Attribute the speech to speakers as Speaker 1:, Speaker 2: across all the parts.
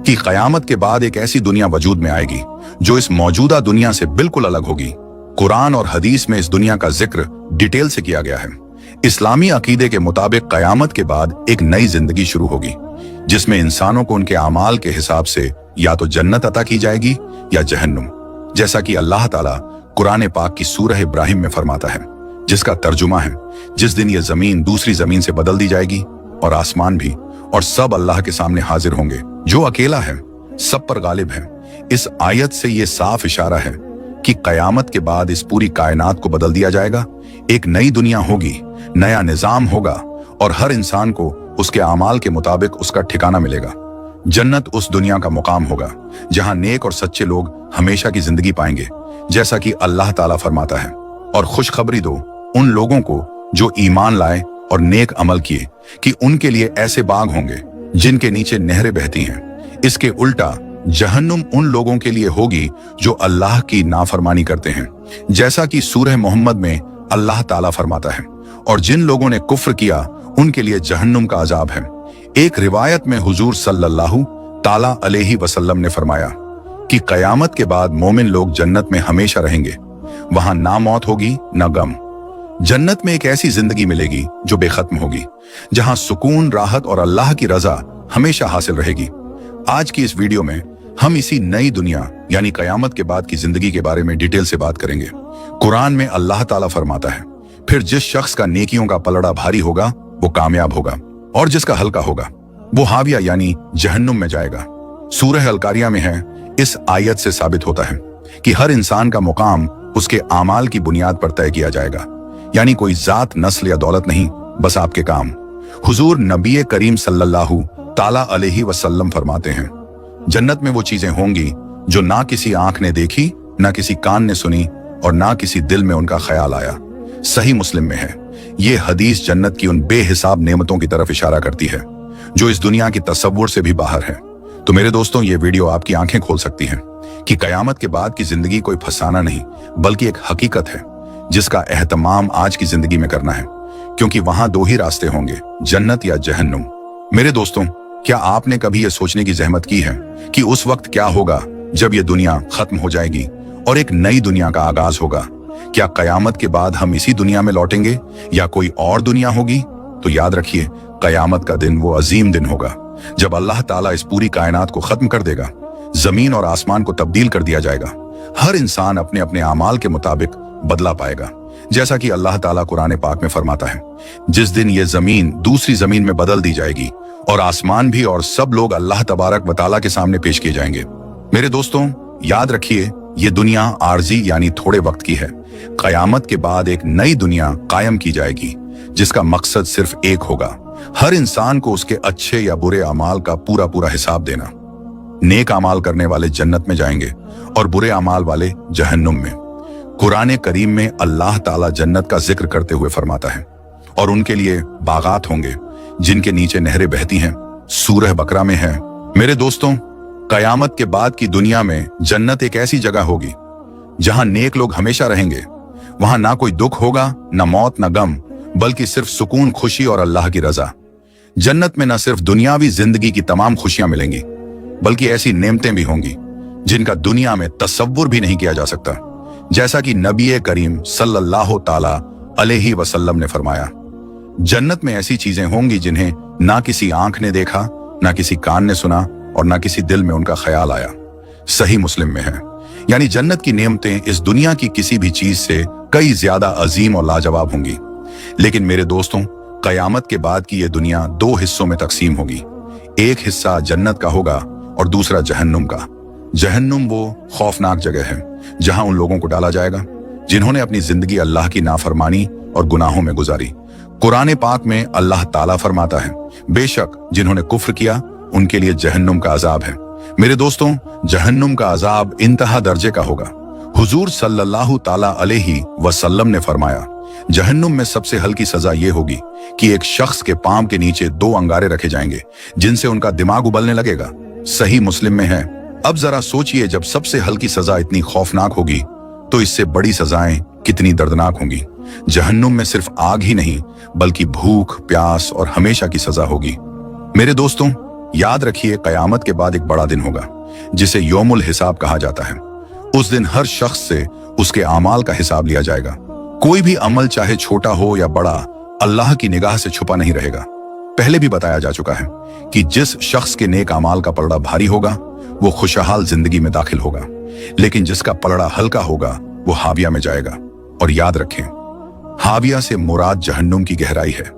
Speaker 1: कि क़यामत के बाद एक ऐसी दुनिया वजूद में आएगी जो इस मौजूदा दुनिया से बिल्कुल अलग होगी। कुरान और हदीस में इस दुनिया का जिक्र डिटेल से किया गया है। इस्लामी अकीदे के मुताबिक क़यामत के बाद एक नई जिंदगी शुरू होगी जिसमें इंसानों को उनके अमाल के हिसाब से या तो जन्नत अता की जाएगी या जहन्नुम, जैसा कि अल्लाह ताला कुरान पाक की सूरह इब्राहिम में फरमाता है, जिसका तर्जुमा है, जिस दिन ये जमीन दूसरी जमीन से बदल दी जाएगी और आसमान भी, और सब अल्लाह के सामने हाजिर होंगे। जो अकेला है सब पर गालिब है। इस आयत से ये साफ इशारा है कि क़यामत के बाद इस पूरी कायनात को बदल दिया जाएगा। एक नई दुनिया होगी, नया निजाम होगा और हर इंसान को उसके अमाल के मुताबिक उसका ठिकाना मिलेगा। जन्नत उस दुनिया का मुकाम होगा जहां नेक और सच्चे लोग हमेशा की जिंदगी पाएंगे, जैसा कि अल्लाह ताला फरमाता है। और खुशखबरी दो उन लोगों को जो ईमान लाए और नेक अमल किए कि उनके लिए ऐसे बाग होंगे जिनके नीचे नहरें बहती हैं। इसके उल्टा जहन्नुम उन लोगों के लिए होगी जो अल्लाह की नाफरमानी करते हैं, जैसा कि सूरह मोहम्मद में अल्लाह ताला फरमाता है। और जिन लोगों ने कुफ्र किया उनके लिए जहन्नुम का अजाब है। एक रिवायत में हुजूर सल्लल्लाहु ताला अलैहि वसल्लम ने फरमाया कि क़यामत के बाद मोमिन लोग जन्नत में हमेशा रहेंगे। वहां ना मौत होगी ना गम। जन्नत में एक ऐसी जिंदगी मिलेगी जो बेखत्म होगी, जहां सुकून, राहत और अल्लाह की रजा हमेशा हासिल रहेगी। आज की इस वीडियो में हम इसी नई दुनिया यानी क़यामत के बाद की जिंदगी के बारे में डिटेल से बात करेंगे। कुरान में अल्लाह ताला फरमाता है, फिर जिस शख्स का नेकियों का पलड़ा भारी होगा वो कामयाब होगा और जिसका हल्का होगा वो हाविया यानी जहन्नुम में जाएगा। सूरह अल-कारिया में है, इस आयत से साबित होता है कि हर इंसान का मुकाम उसके आमाल की बुनियाद पर तय किया जाएगा, यानी कोई जात, नस्ल या दौलत नहीं, बस आपके काम। हुजूर नबी करीम सल्लल्लाहु ताला अलैहि वसल्लम फरमाते हैं, जन्नत में वो चीजें होंगी जो ना किसी आंख ने देखी, ना किसी कान ने सुनी और ना किसी दिल में उनका ख्याल आया। सही मुस्लिम में है। ये हदीस जन्नत की उन बेहिसाब नेमतों की तरफ इशारा करती है जो इस दुनिया की तसव्वुर से भी बाहर है। तो मेरे दोस्तों, ये वीडियो आपकी आंखें खोल सकती है कि क़यामत के बाद की जिंदगी कोई फसाना नहीं बल्कि एक हकीकत है जिसका एहतमाम आज की जिंदगी में करना है, क्योंकि वहां दो ही रास्ते होंगे, जन्नत या जहन्नुम। मेरे दोस्तों, क्या आपने कभी यह सोचने की जहमत की है कि उस वक्त क्या होगा जब यह दुनिया खत्म हो जाएगी और एक नई दुनिया का आगाज होगा? क्या क़यामत के बाद हम इसी दुनिया में लौटेंगे या कोई और दुनिया होगी? तो याद रखिए, क़यामत का दिन वो अजीम दिन होगा जब अल्लाह ताला इस पूरी कायनात को खत्म कर देगा। जमीन और आसमान को तब्दील कर दिया जाएगा। हर इंसान अपने अपने अमाल के मुताबिक बदला पाएगा, जैसा कि अल्लाह ताला कुरान पाक में फरमाता है, जिस दिन ये जमीन दूसरी जमीन में बदल दी जाएगी और आसमान भी, और सब लोग अल्लाह तबारक व तआला के सामने पेश किए जाएंगे। मेरे दोस्तों, याद रखिए, ये दुनिया आर्जी यानी थोड़े वक्त की है। क़यामत के बाद एक नई दुनिया कायम की जाएगी जिसका मकसद सिर्फ एक होगा, हर इंसान को उसके अच्छे या बुरे अमाल का पूरा पूरा हिसाब देना। नेक अमाल करने वाले जन्नत में जाएंगे और बुरे अमाल वाले जहन्नुम में। कुरान करीम में अल्लाह ताला जन्नत का जिक्र करते हुए फरमाता है, और उनके लिए बागात होंगे जिनके नीचे नहरें बहती हैं। सूरह बकरा में है। मेरे दोस्तों, क़यामत के बाद की दुनिया में जन्नत एक ऐसी जगह होगी जहां नेक लोग हमेशा रहेंगे। वहां ना कोई दुख होगा, ना मौत, ना गम, बल्कि सिर्फ सुकून, खुशी और अल्लाह की रजा। जन्नत में न सिर्फ दुनियावी जिंदगी की तमाम खुशियां मिलेंगी बल्कि ऐसी नेमतें भी होंगी जिनका दुनिया में तसव्वुर भी नहीं किया जा सकता, जैसा कि नबी करीम सल्लल्लाहु ताला अलैहि वसल्लम ने फरमाया, जन्नत में ऐसी चीजें होंगी जिन्हें ना किसी आंख ने देखा, ना किसी कान ने सुना और ना किसी दिल में उनका ख्याल आया। सही मुस्लिम में है। यानी जन्नत की नेमतें इस दुनिया की किसी भी चीज से कई ज्यादा अजीम और लाजवाब होंगी। लेकिन मेरे दोस्तों, क़यामत के बाद की यह दुनिया दो हिस्सों में तकसीम होगी। एक हिस्सा जन्नत का होगा और दूसरा जहन्नुम का। जहन्नुम वो खौफनाक जगह है जहां उन लोगों को डाला जाएगा जिन्होंने अपनी जिंदगी अल्लाह की नाफरमानी और गुनाहों में गुजारी। कुरान पाक में अल्लाह ताला फरमाता है, बेशक जिन्होंने कुफ्र किया उनके लिए जहन्नुम का अजाब है। मेरे दोस्तों, जहन्नुम का अजाब इंतहा दर्जे का होगा। हुजूर सल्लल्लाहु ताला अलैहि वसल्लम ने फरमाया, जहन्नुम में सबसे हल्की सजा ये होगी कि एक शख्स के पांव के नीचे दो अंगारे रखे जाएंगे जिनसे उनका दिमाग उबलने लगेगा। सही मुस्लिम में है। अब जरा सोचिए, जब सबसे हल्की सजा इतनी खौफनाक होगी तो इससे बड़ी सजाएं कितनी दर्दनाक होंगी। जहन्नुम में सिर्फ आग ही नहीं बल्कि भूख, प्यास और हमेशा की सजा होगी। मेरे दोस्तों, याद रखिए, कयामत के बाद एक बड़ा दिन होगा जिसे यौमुल हिसाब कहा जाता है। उस दिन हर शख्स से उसके अमाल का हिसाब लिया जाएगा। कोई भी अमल चाहे छोटा हो या बड़ा, अल्लाह की निगाह से छुपा नहीं रहेगा। पहले भी बताया जा चुका है कि जिस शख्स के नेक अमाल का पलड़ा भारी होगा वो खुशहाल जिंदगी में दाखिल होगा, लेकिन जिसका पलड़ा हल्का होगा वो हाविया में जाएगा। और याद रखें, हाविया से मुराद जहन्नुम की गहराई है।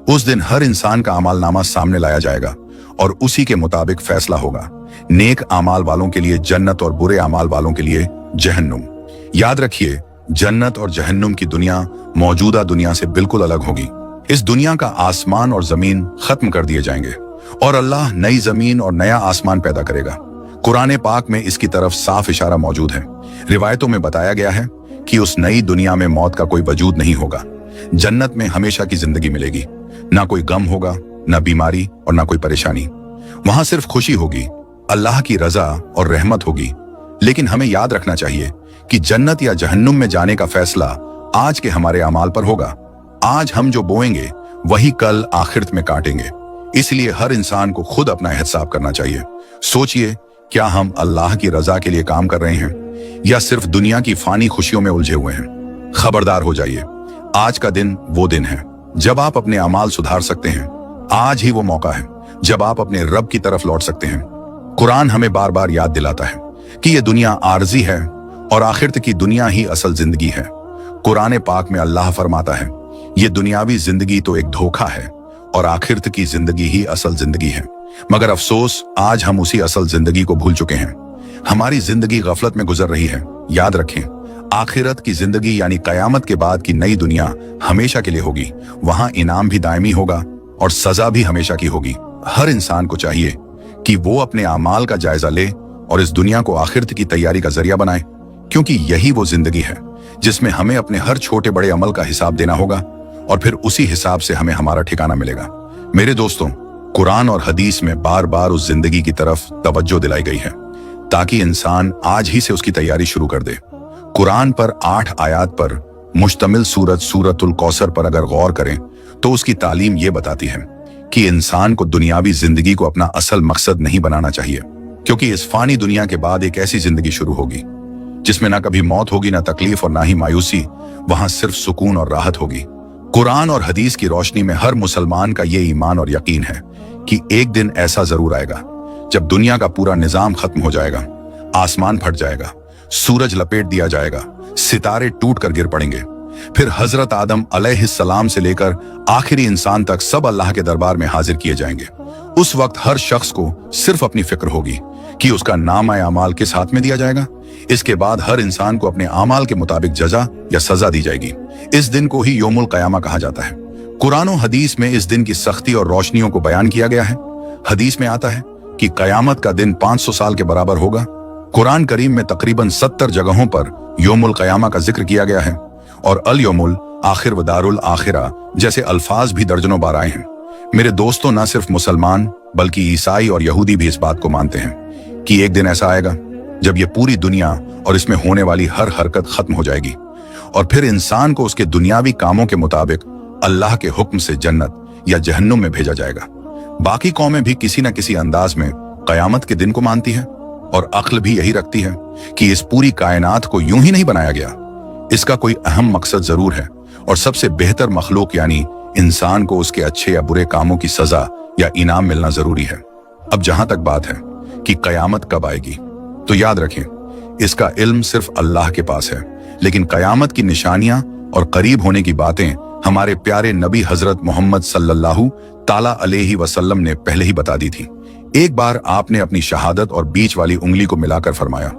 Speaker 1: उस दिन हर इंसान का अमालनामा सामने लाया जाएगा और उसी के मुताबिक फैसला होगा। नेक अमाल वालों के लिए जन्नत और बुरे अमाल वालों के लिए जहन्नुम। याद रखिए, जन्नत और जहन्नुम की दुनिया मौजूदा दुनिया से बिल्कुल अलग होगी। इस दुनिया का आसमान और जमीन खत्म कर दिए जाएंगे और अल्लाह नई जमीन और नया आसमान पैदा करेगा। कुरान पाक में इसकी तरफ साफ इशारा मौजूद है। रिवायतों में बताया गया है कि उस नई दुनिया में मौत का कोई वजूद नहीं होगा। जन्नत में हमेशा की जिंदगी मिलेगी, ना कोई गम होगा, ना बीमारी और ना कोई परेशानी। वहां सिर्फ खुशी होगी, अल्लाह की रजा और रहमत होगी। लेकिन हमें याद रखना चाहिए कि जन्नत या जहन्नुम में जाने का फैसला आज के हमारे अमाल पर होगा। आज हम जो बोएंगे वही कल आखिरत में काटेंगे। इसलिए हर इंसान को खुद अपना हिसाब करना चाहिए। सोचिए, क्या हम अल्लाह की रजा के लिए काम कर रहे हैं या सिर्फ दुनिया की फानी खुशियों में उलझे हुए हैं? खबरदार हो जाइए, आज का दिन वो दिन है जब आप अपने अमाल सुधार सकते हैं। आज ही वो मौका है जब आप अपने रब की तरफ लौट सकते हैं। कुरान हमें बार बार याद दिलाता है कि ये दुनिया आर्जी है और आखिरत की दुनिया ही असल जिंदगी है। कुरान पाक में अल्लाह फरमाता है, ये दुनियावी जिंदगी तो एक धोखा है और आखिरत की जिंदगी ही असल जिंदगी है। मगर अफसोस, आज हम उसी असल जिंदगी को भूल चुके हैं। हमारी जिंदगी गफलत में गुजर रही है। याद रखें, आखिरत की जिंदगी यानी कयामत के बाद की नई दुनिया हमेशा के लिए होगी। वहां इनाम भी दायमी होगा और सजा भी हमेशा की होगी। हर इंसान को चाहिए कि वो अपने अमाल का जायजा ले और इस दुनिया को आखिरत की तैयारी का जरिया बनाए, क्योंकि यही वो जिंदगी है जिसमें हमें अपने हर छोटे बड़े अमल का हिसाब देना होगा और फिर उसी हिसाब से हमें हमारा ठिकाना मिलेगा। मेरे दोस्तों, कुरान और हदीस में बार बार उस जिंदगी की तरफ तवज्जो दिलाई गई है ताकि इंसान आज ही से उसकी तैयारी शुरू कर दे। कुरान पर 8 आयात पर मुश्तमिल सूरतुल कौसर पर अगर गौर करें तो उसकी तालीम ये बताती है कि इंसान को दुनियावी जिंदगी को अपना असल मकसद नहीं बनाना चाहिए, क्योंकि इस फानी दुनिया के बाद एक ऐसी जिंदगी शुरू होगी जिसमें ना कभी मौत होगी, ना तकलीफ और ना ही मायूसी। वहां सिर्फ सुकून और राहत होगी। कुरान और हदीस की रोशनी में हर मुसलमान का ये ईमान और यकीन है कि एक दिन ऐसा जरूर आएगा जब दुनिया का पूरा निजाम खत्म हो जाएगा, आसमान फट जाएगा, सूरज लपेट दिया जाएगा, सितारे टूट कर गिर पड़ेंगे। फिर हजरत आदम अलैहिस्सलाम से लेकर आखिरी इंसान तक सब अल्लाह के दरबार में हाजिर किए जाएंगे। उस वक्त हर शख्स को सिर्फ अपनी फिक्र होगी कि उसका नामा अमाल किस हाथ में दिया जाएगा। इसके बाद हर इंसान को अपने अमाल के मुताबिक जजा या सजा दी जाएगी। इस दिन को ही यौमुल क़यामा कहा जाता है। कुरान और हदीस में इस दिन की सख्ती और रोशनियों को बयान किया गया है। हदीस में आता है कि कयामत का दिन 500 साल के बराबर होगा। कुरान करीम में तकरीबन 70 जगहों पर यौमुल क़यामा का जिक्र किया गया है और अल यौमुल आखिर व दारुल आखिरा जैसे अल्फाज भी दर्जनों बार आए हैं। मेरे दोस्तों, न सिर्फ मुसलमान बल्कि ईसाई और यहूदी भी इस बात को मानते हैं कि एक दिन ऐसा आएगा जब ये पूरी दुनिया और इसमें होने वाली हर हरकत खत्म हो जाएगी और फिर इंसान को उसके दुनियावी कामों के मुताबिक अल्लाह के हुक्म से जन्नत या जहन्नुम में भेजा जाएगा। बाकी कौमें भी किसी न किसी अंदाज में कयामत के दिन को मानती है और अक्ल भी यही रखती है कि इस पूरी कायनात को यूं ही नहीं बनाया गया, इसका कोई अहम मकसद जरूर है और सबसे बेहतर मखलूक यानी इंसान को उसके अच्छे या बुरे कामों की सजा या इनाम मिलना जरूरी है। अब जहां तक बात है कि कयामत कब आएगी, तो याद रखें, इसका इल्म सिर्फ अल्लाह के पास है, लेकिन कयामत की निशानियां और करीब होने की बातें हमारे प्यारे नबी हजरत मोहम्मद सल्लल्लाहु ताला अलैहि वसल्लम ने पहले ही बता दी थी। एक बार आपने अपनी शहादत और बीच वाली उंगली को मिलाकर फरमाया,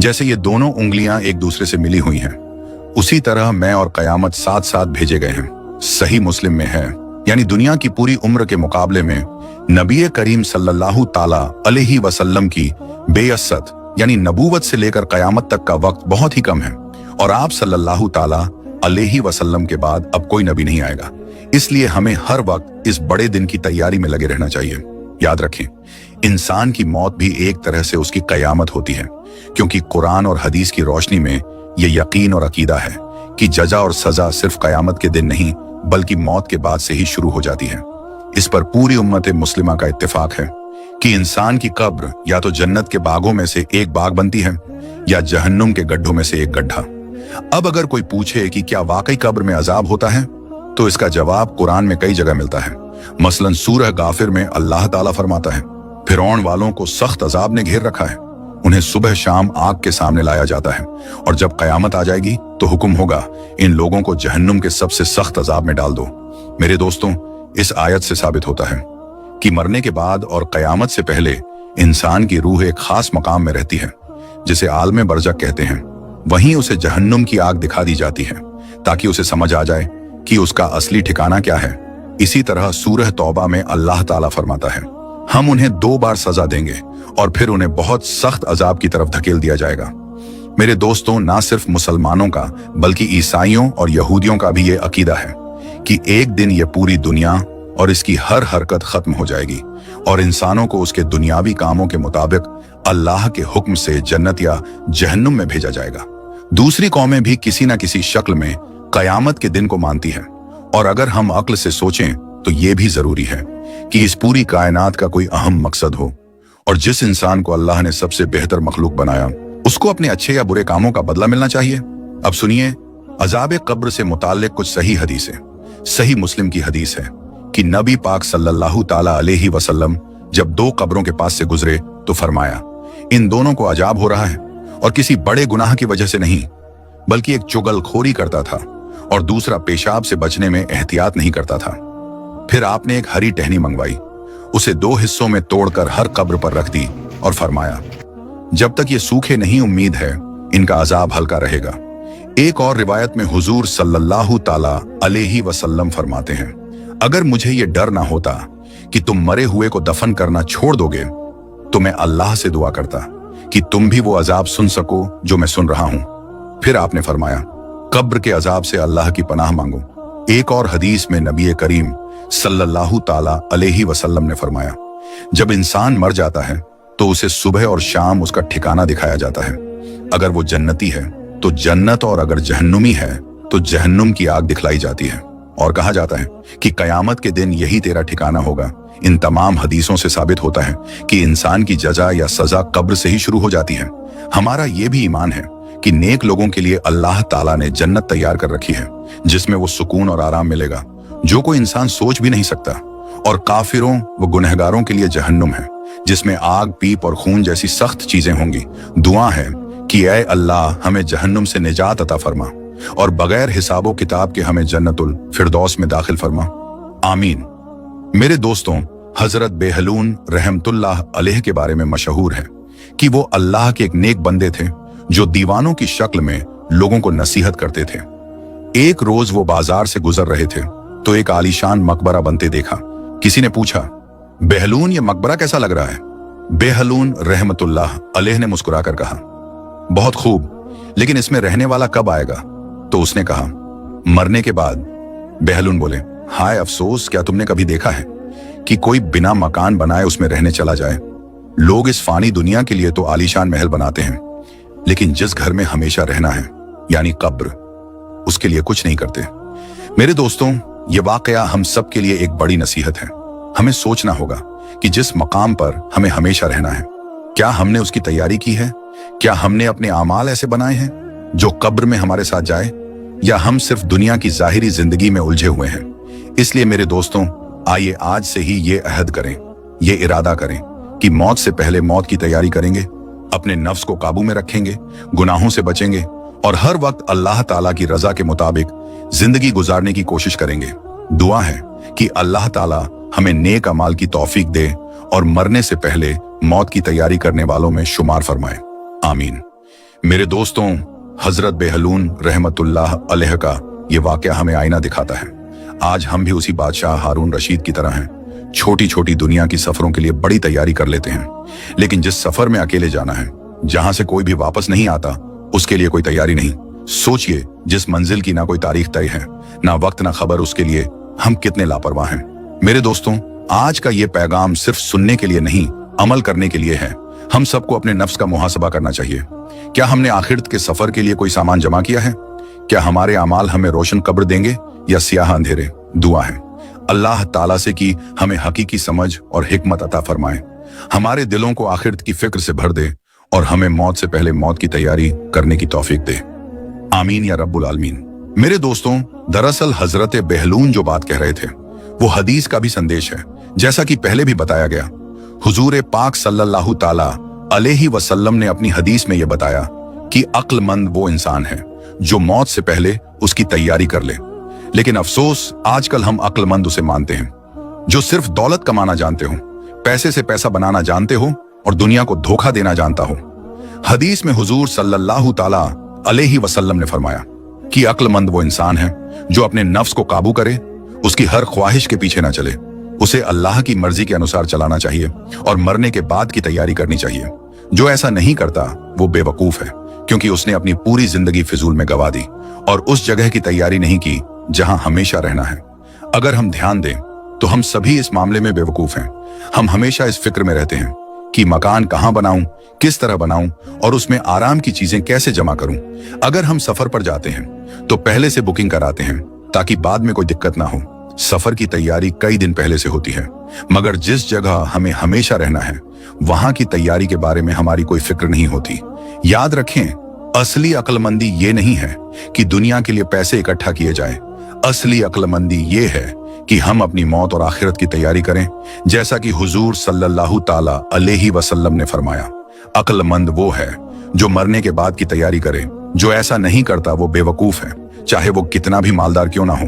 Speaker 1: जैसे ये दोनों उंगलियां एक दूसरे से मिली हुई हैं, उसी तरह मैं और कयामत साथ साथ भेजे गए हैं। सही मुस्लिम में है, यानी दुनिया की पूरी उम्र के मुकाबले में नबी करीम सल्लल्लाहु ताला अलैहि वसल्लम की बेअसत यानी नबूवत से लेकर कयामत तक का वक्त बहुत ही कम है और आप सल्लल्लाहु ताला अलैहि वसल्लम के बाद अब कोई नबी नहीं आएगा। इसलिए हमें हर वक्त इस बड़े दिन की तैयारी में लगे रहना चाहिए। याद रखें, इंसान की मौत भी एक तरह से उसकी कयामत होती है, क्योंकि कुरान और हदीस की रोशनी में यह यकीन और अकीदा है कि जजा और सजा सिर्फ कयामत के दिन नहीं बल्कि मौत के बाद से ही शुरू हो जाती है। इस पर पूरी उम्मत मुस्लिमा का इत्तेफाक है कि इंसान की कब्र या तो जन्नत के बागों में से एक बाग बनती है या जहन्नुम के गड्ढों में से एक गड्ढा। अब अगर कोई पूछे कि क्या वाकई कब्र में अजाब होता है, तो इसका जवाब कुरान में कई जगह मिलता है। मसलन सूरह गाफिर में अल्लाह ताला फरमाता है, फिरौन वालों को सख्त अजाब ने घेर रखा है, उन्हें सुबह शाम आग के सामने लाया जाता है, और जब कयामत आ जाएगी तो हुक्म होगा, इन लोगों को जहन्नुम के सबसे सख्त अजाब में डाल दो। मेरे दोस्तों, इस आयत से साबित होता है कि मरने के बाद और कयामत से पहले इंसान की रूह एक खास मकाम में रहती है, जिसे आलम बरज़ख कहते हैं। वहीं उसे जहन्नुम की आग दिखा दी जाती है ताकि उसे समझ आ जाए कि उसका असली ठिकाना क्या है। इसी तरह सूरह तौबा में अल्लाह ताला फरमाता है, हम उन्हें 2 बार सजा देंगे और फिर उन्हें बहुत सख्त अजाब की तरफ धकेल दिया जाएगा। मेरे दोस्तों, ना सिर्फ मुसलमानों का बल्कि ईसाइयों और यहूदियों का भी ये अकीदा है कि एक दिन ये पूरी दुनिया और इसकी हर हरकत खत्म हो जाएगी और इंसानों को उसके दुनियावी कामों के मुताबिक अल्लाह के हुक्म से जन्नत या जहन्नुम में भेजा जाएगा। दूसरी कौमें भी किसी न किसी शक्ल में कयामत के दिन को मानती है, और अगर हम अक्ल से सोचें तो ये भी जरूरी है कि इस पूरी कायनात का कोई अहम मकसद हो, और जिस इंसान को अल्लाह ने सबसे बेहतर मखलूक बनाया उसको अपने अच्छे या बुरे कामों का बदला मिलना चाहिए। अब सुनिए अजाब कब्र से मुताल्लिक कुछ सही हदीसें। सही मुस्लिम की हदीस है कि नबी पाक सल्लल्लाहु ताला अलैहि वसल्लम जब 2 कब्रों के पास से गुजरे तो फरमाया, इन दोनों को अजाब हो रहा है, और किसी बड़े गुनाह की वजह से नहीं, बल्कि एक चुगलखोरी करता था और दूसरा पेशाब से बचने में एहतियात नहीं करता था। फिर आपने एक हरी टहनी मंगवाई, उसे 2 हिस्सों में तोड़कर हर कब्र पर रख दी और फरमाया, जब तक ये सूखे नहीं उम्मीद है इनका अजाब हल्का रहेगा। एक और रिवायत में हुजूर सल्लल्लाहु ताला अलैहि वसल्लम फरमाते हैं, अगर मुझे ये डर ना होता कि तुम मरे हुए को दफन करना छोड़ दोगे तो मैं अल्लाह से दुआ करता कि तुम भी वो अजाब सुन सको जो मैं सुन रहा हूं। फिर आपने फरमाया, कब्र के अजाब से अल्लाह की पनाह मांगो। एक और हदीस में नबी करीम सल्लल्लाहु ताला अलैहि वसल्लम ने फरमाया, जब इंसान मर जाता है तो उसे सुबह और शाम उसका ठिकाना दिखाया जाता है। अगर वो जन्नती है तो जन्नत, और अगर जहन्नुमी है तो जहन्नुम की आग दिखलाई जाती है, और कहा जाता है कि कयामत के दिन यही तेरा ठिकाना होगा। इन तमाम हदीसों से साबित होता है कि इंसान की जजा या सजा कब्र से ही शुरू हो जाती है। हमारा ये भी ईमान है कि नेक लोगों के लिए अल्लाह ताला ने जन्नत तैयार कर रखी है, जिसमें वो सुकून और आराम मिलेगा जो कोई इंसान सोच भी नहीं सकता, और काफिरों व गुनहगारों के लिए जहन्नुम है, जिसमें आग, पीप और खून जैसी सख्त चीजें होंगी। दुआ है कि ऐ अल्लाह हमें जहन्नुम से निजात अता फरमा और बगैर हिसाबो किताब के हमें जन्नतुल फिरदौस में दाखिल फरमा। आमीन। मेरे दोस्तों, हजरत बेहलून रहमतुल्लाह अलैह के बारे में मशहूर है कि वो अल्लाह के एक नेक बंदे थे जो दीवानों की शक्ल में लोगों को नसीहत करते थे। एक रोज वो बाजार से गुजर रहे थे तो एक आलीशान मकबरा बनते देखा। किसी ने पूछा, बेहलून ये मकबरा कैसा लग रहा है? बेहलून रहमतुल्लाह अलैह ने मुस्कुराकर कहा, बहुत खूब, लेकिन इसमें रहने वाला कब आएगा? तो उसने कहा, मरने के बाद। बेहलून बोले, हाय अफसोस, क्या तुमने कभी देखा है कि कोई बिना मकान बनाए उसमें रहने चला जाए? लोग इस फानी दुनिया के लिए तो आलीशान महल बनाते हैं, लेकिन जिस घर में हमेशा रहना है यानी कब्र, उसके लिए कुछ नहीं करते। मेरे दोस्तों, ये वाकया हम सब के लिए एक बड़ी नसीहत है। हमें सोचना होगा कि जिस मकाम पर हमें हमेशा रहना है, क्या हमने उसकी तैयारी की है? क्या हमने अपने आमाल ऐसे बनाए हैं जो कब्र में हमारे साथ जाए, या हम सिर्फ दुनिया की जाहिरी जिंदगी में उलझे हुए हैं? इसलिए मेरे दोस्तों, आइए आज से ही ये अहद करें, ये इरादा करें कि मौत से पहले मौत की तैयारी करेंगे, अपने नफ्स को काबू में रखेंगे, गुनाहों से बचेंगे और हर वक्त अल्लाह ताला की रजा के मुताबिक जिंदगी गुजारने की कोशिश करेंगे। दुआ है कि अल्लाह ताला हमें नेक अमाल की तौफीक दे और मरने से पहले मौत की तैयारी करने वालों में शुमार फरमाए। आमीन। मेरे दोस्तों, हजरत बेहलून रहमतुल्लाह अलैह का ये वाकया हमें आईना दिखाता है। आज हम भी उसी बादशाह हारून रशीद की तरह हैं। छोटी छोटी दुनिया की सफरों के लिए बड़ी तैयारी कर लेते हैं, लेकिन जिस सफर में अकेले जाना है, जहां से कोई भी वापस नहीं आता, उसके लिए कोई तैयारी नहीं। सोचिए, जिस मंजिल की ना कोई तारीख तय है, ना वक्त ना खबर, उसके लिए हम कितने लापरवाह हैं। मेरे दोस्तों, आज का ये पैगाम सिर्फ सुनने के लिए नहीं, अमल करने के लिए है। हम सबको अपने नफ्स का मुहासबा करना चाहिए। क्या हमने आखिरत के सफर के लिए कोई सामान जमा किया है? क्या हमारे अमाल हमें रोशन कब्र देंगे या सियाह अंधेरे? दुआ है अल्लाह ताला से कि हमें हकीकी समझ और हिकमत अता फरमाए। हमारे दिलों को आखिरत की फिक्र से भर दे और हमें मौत से पहले मौत की तैयारी करने की तौफीक दे। आमीन या रब्बुल आलमीन। मेरे दोस्तों, दरअसल हजरत बेहलून जो बात कह रहे थे वो हदीस का भी संदेश है। जैसा कि पहले भी बताया गया, हुजूर पाक सल्लल्लाहु ताला अलैहि वसल्लम ने अपनी हदीस में यह बताया कि अक्लमंद वो इंसान है जो मौत से पहले उसकी तैयारी कर ले। लेकिन अफसोस, आजकल हम अक्लमंद उसे मानते हैं जो सिर्फ दौलत कमाना जानते हो, पैसे से पैसा बनाना जानते हो और दुनिया को धोखा देना जानता हो। हदीस में हुजूर सल्लल्लाहु ताला अलैहि वसल्लम ने फरमाया कि अक्लमंद वो इंसान है जो अपने नफ्स को काबू करे, उसकी हर ख्वाहिश के पीछे ना चले, उसे अल्लाह की मर्जी के अनुसार चलाना चाहिए और मरने के बाद की तैयारी करनी चाहिए। जो ऐसा नहीं करता वो बेवकूफ है, क्योंकि उसने अपनी पूरी जिंदगी फिजूल में गवा दी और उस जगह की तैयारी नहीं की जहां हमेशा रहना है। अगर हम ध्यान दें तो हम सभी इस मामले में बेवकूफ हैं। हम हमेशा इस फिक्र में रहते हैं कि मकान कहां बनाऊं, किस तरह बनाऊं और उसमें आराम की चीजें कैसे जमा करूं। अगर हम सफर पर जाते हैं तो पहले से बुकिंग कराते हैं ताकि बाद में कोई दिक्कत ना हो। सफर की तैयारी कई दिन पहले से होती है, मगर जिस जगह हमें हमेशा रहना है वहां की तैयारी के बारे में हमारी कोई फिक्र नहीं होती। याद रखें, असली अक्लमंदी ये नहीं है कि दुनिया के लिए पैसे इकट्ठा किए जाएं। असली अक्लमंदी ये है कि हम अपनी मौत और आखिरत की तैयारी करें, जैसा कि हुजूर सल्लल्लाहु ताला अलैहि वसल्लम ने फरमाया। अक्लमंद वो है जो मरने के बाद की तैयारी करे। जो ऐसा नहीं करता वो बेवकूफ है, चाहे वो कितना भी मालदार क्यों ना हो।